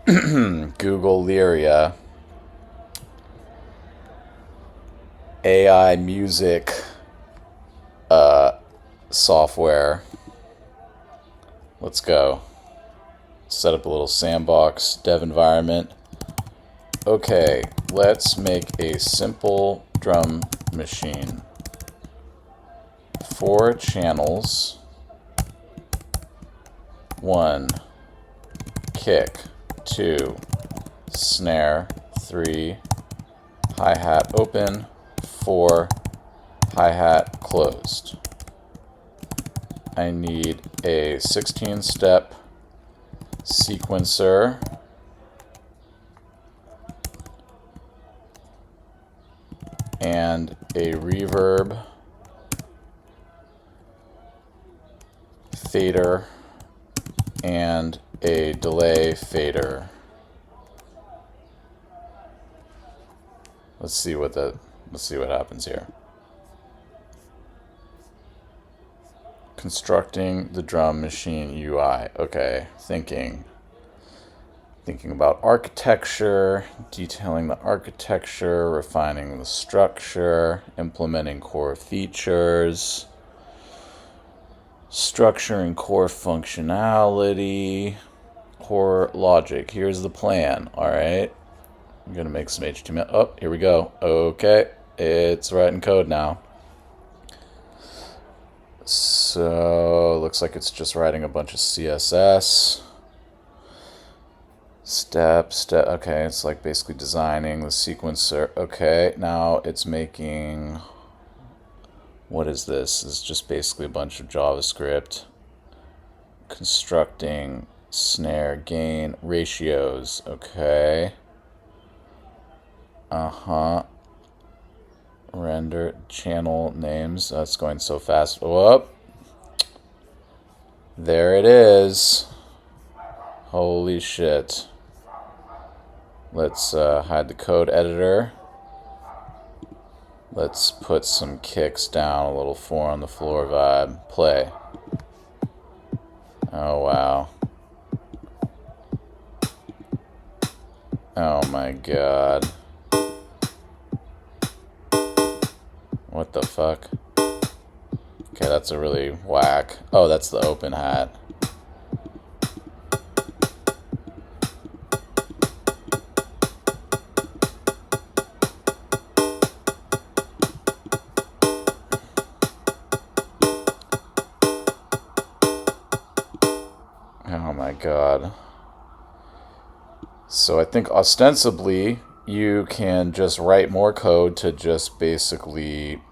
Google Lyria AI music software. Let's go. Set up a little sandbox dev environment. Okay, let's make a simple drum machine. 4 channels. 1 kick, 2 snare, 3 hi-hat open, 4 hi-hat closed. I need a 16-step sequencer and a reverb fader and a delay fader. Let's see what happens here. Constructing the drum machine UI. Okay, thinking about architecture, detailing the architecture, refining the structure, implementing core features, structuring core functionality, core logic. Here's the plan. All right, I'm gonna make some HTML. Oh, here we go. Okay, it's writing code now. So looks like it's just writing a bunch of CSS. Step. Okay, it's like basically designing the sequencer. Okay, now it's making. What is this? It's just basically a bunch of JavaScript. Constructing snare gain ratios. Okay. Render channel names. That's going so fast. Whoop. There it is. Holy shit. Let's hide the code editor. Let's put some kicks down, a little 4 on the floor vibe. Play. Oh, wow. Oh my god. What the fuck? Okay, that's a really whack. Oh, that's the open hat. Oh my god. So I think ostensibly you can just write more code to just basically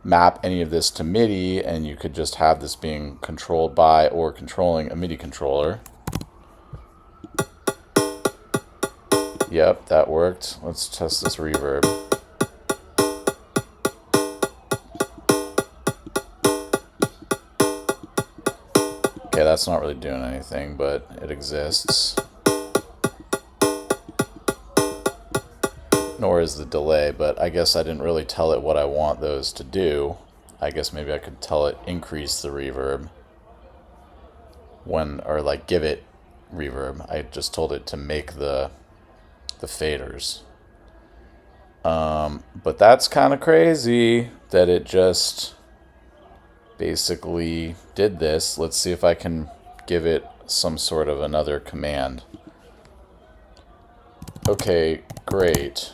map any of this to MIDI, and you could just have this being controlled by or controlling a MIDI controller. Yep, that worked. Let's test this reverb. Okay, that's not really doing anything, but it exists. Nor is the delay, but I guess I didn't really tell it what I want those to do. I guess maybe I could tell it increase the reverb or like give it reverb. I just told it to make the faders. But that's kind of crazy that it just basically did this. Let's see if I can give it some sort of another command. Okay, great.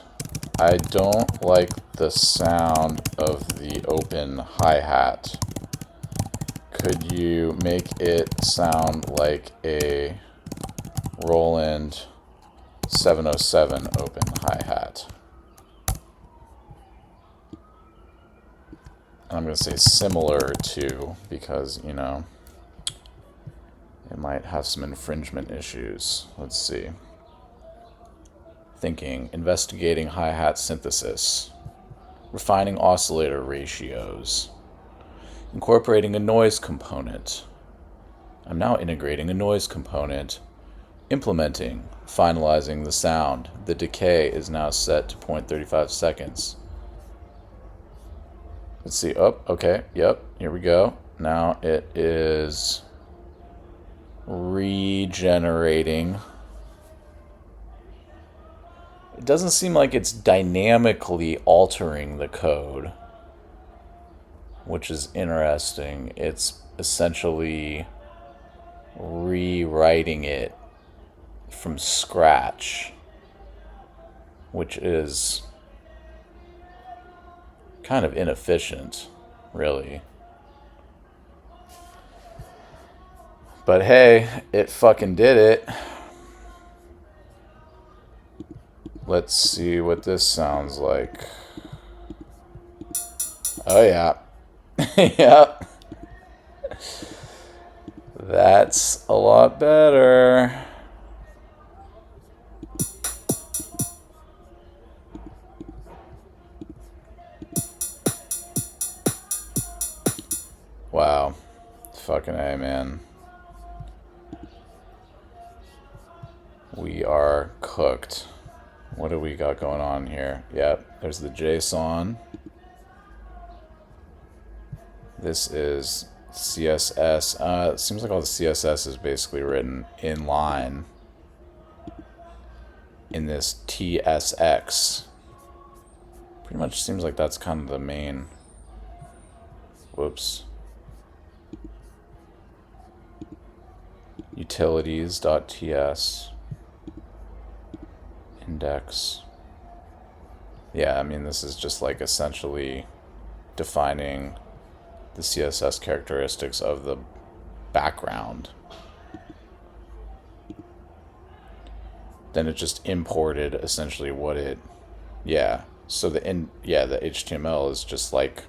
I don't like the sound of the open hi-hat. Could you make it sound like a Roland 707 open hi-hat? I'm going to say similar to, because, you know, it might have some infringement issues. Let's see. Thinking, investigating hi-hat synthesis, refining oscillator ratios, incorporating a noise component. I'm now integrating a noise component, implementing, finalizing the sound. The decay is now set to 0.35 seconds. Let's see. Oh, okay. Yep. Here we go. Now it is regenerating it doesn't seem like it's dynamically altering the code, which is interesting. It's essentially rewriting it from scratch, which is kind of inefficient, really. But hey, it fucking did it. Let's see what this sounds like. Oh yeah. Yep. That's a lot better. Wow. Fucking A, man. We are cooked. What do we got going on here? Yep, there's the JSON. This is CSS. It seems like all the CSS is basically written in line in this TSX. Pretty much seems like that's kind of the main. Whoops. Utilities.ts. Index. Yeah, I mean, this is just like essentially defining the CSS characteristics of the background. Then it just imported essentially what it, yeah. So the HTML is just like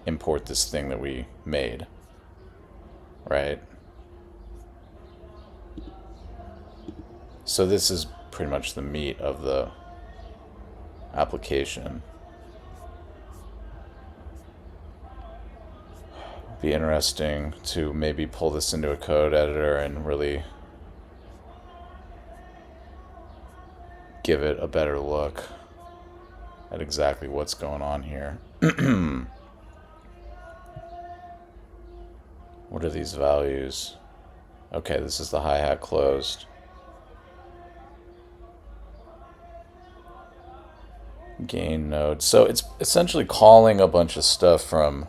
import this thing that we made, right? So this is pretty much the meat of the application. Be interesting to maybe pull this into a code editor and really give it a better look at exactly what's going on here. What are these values? Okay, this is the hi-hat closed. Gain node. So it's essentially calling a bunch of stuff from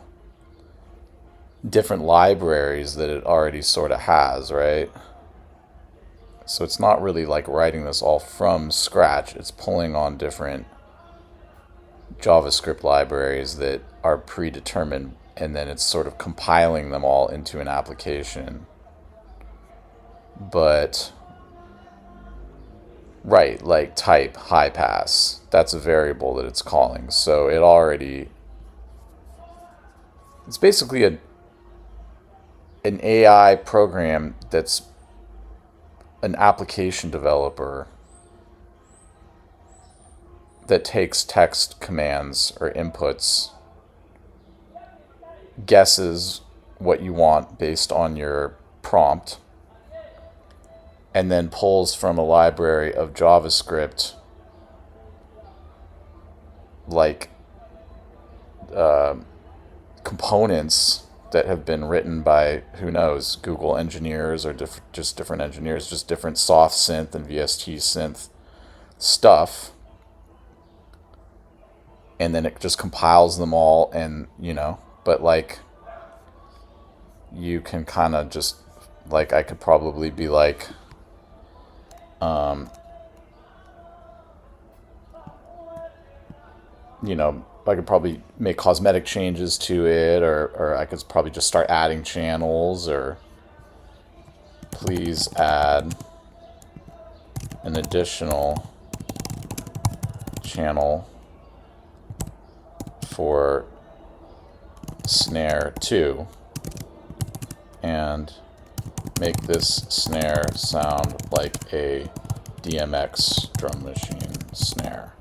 different libraries that it already sort of has, right? So it's not really like writing this all from scratch. It's pulling on different JavaScript libraries that are predetermined, and then it's sort of compiling them all into an application. But right, like type high pass, that's a variable that it's calling. So it already, it's basically an AI program that's an application developer that takes text commands or inputs, guesses what you want based on your prompt, and then pulls from a library of JavaScript like components that have been written by, who knows, Google engineers or just different engineers, just different soft synth and VST synth stuff. And then it just compiles them all, and, but like, you can kind of just, like, I could probably be like, I could probably make cosmetic changes to it, or I could probably just start adding channels, or please add an additional channel for snare 2 and make this snare sound like a DMX drum machine snare.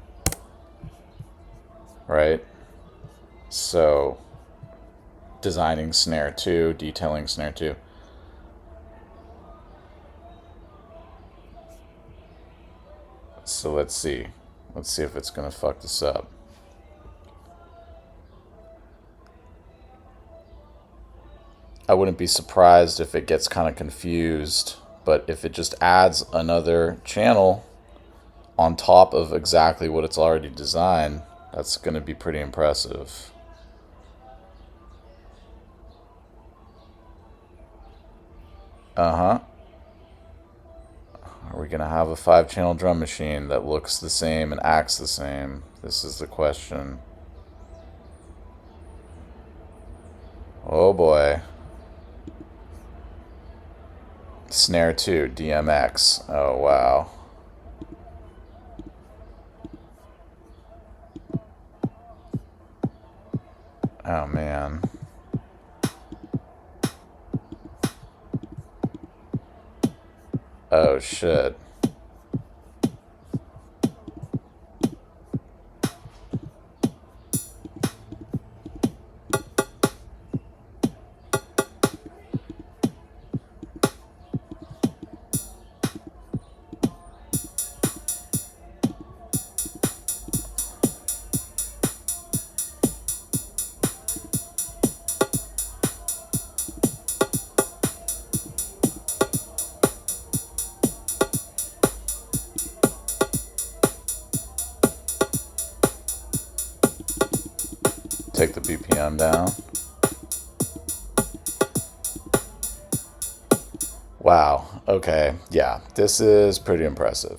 Right? So, designing snare 2, detailing snare 2. So let's see. Let's see if it's going to fuck this up. I wouldn't be surprised if it gets kind of confused, but if it just adds another channel on top of exactly what it's already designed, that's going to be pretty impressive. Uh-huh. Are we going to have a 5-channel drum machine that looks the same and acts the same? This is the question. Oh boy. Snare 2, DMX. Oh wow. Oh man. Oh shit. Take the BPM down. Wow. Okay. Yeah, this is pretty impressive.